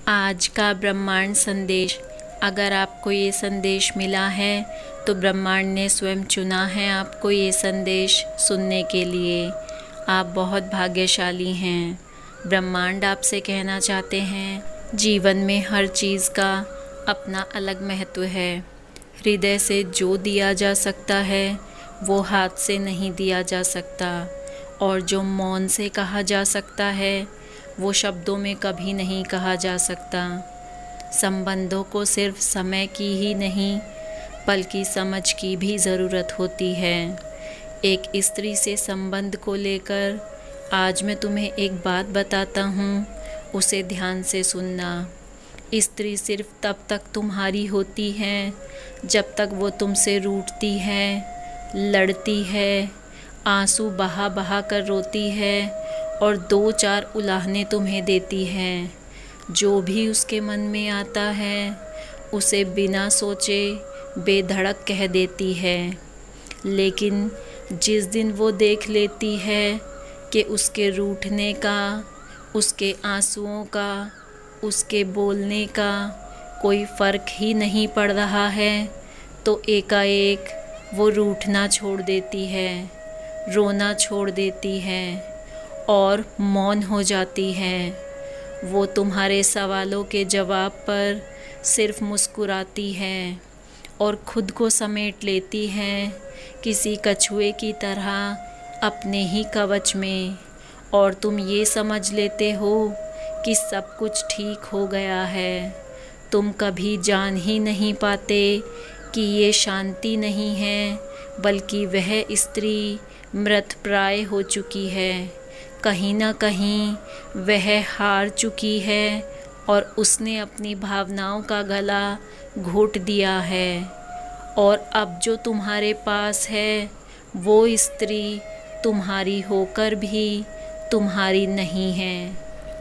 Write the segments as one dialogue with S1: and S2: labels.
S1: आज का ब्रह्मांड संदेश। अगर आपको ये संदेश मिला है तो ब्रह्मांड ने स्वयं चुना है आपको ये संदेश सुनने के लिए। आप बहुत भाग्यशाली हैं। ब्रह्मांड आपसे कहना चाहते हैं, जीवन में हर चीज़ का अपना अलग महत्व है। हृदय से जो दिया जा सकता है वो हाथ से नहीं दिया जा सकता, और जो मौन से कहा जा सकता है वो शब्दों में कभी नहीं कहा जा सकता। संबंधों को सिर्फ समय की ही नहीं बल्कि समझ की भी ज़रूरत होती है। एक स्त्री से संबंध को लेकर आज मैं तुम्हें एक बात बताता हूँ, उसे ध्यान से सुनना। स्त्री सिर्फ तब तक तुम्हारी होती है जब तक वो तुमसे रूठती है, लड़ती है, आंसू बहा बहा कर रोती है और दो चार उलाहने तुम्हें देती है। जो भी उसके मन में आता है उसे बिना सोचे बेधड़क कह देती है। लेकिन जिस दिन वो देख लेती है कि उसके रूठने का, उसके आंसुओं का, उसके बोलने का कोई फ़र्क ही नहीं पड़ रहा है, तो एकाएक वो रूठना छोड़ देती है, रोना छोड़ देती है और मौन हो जाती है। वो तुम्हारे सवालों के जवाब पर सिर्फ मुस्कुराती है और खुद को समेट लेती है किसी कछुए की तरह अपने ही कवच में, और तुम ये समझ लेते हो कि सब कुछ ठीक हो गया है। तुम कभी जान ही नहीं पाते कि ये शांति नहीं है बल्कि वह स्त्री मृतप्राय हो चुकी है। कहीं ना कहीं वह हार चुकी है और उसने अपनी भावनाओं का गला घोट दिया है, और अब जो तुम्हारे पास है वो स्त्री तुम्हारी होकर भी तुम्हारी नहीं है।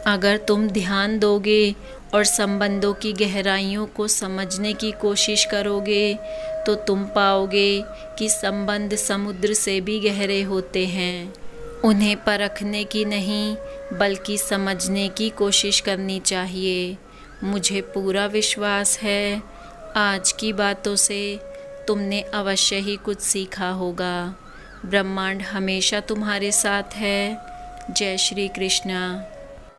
S1: अगर तुम ध्यान दोगे और संबंधों की गहराइयों को समझने की कोशिश करोगे तो तुम पाओगे कि संबंध समुद्र से भी गहरे होते हैं। उन्हें परखने की नहीं बल्कि समझने की कोशिश करनी चाहिए। मुझे पूरा विश्वास है आज की बातों से तुमने अवश्य ही कुछ सीखा होगा। ब्रह्मांड हमेशा तुम्हारे साथ है। जय श्री कृष्णा।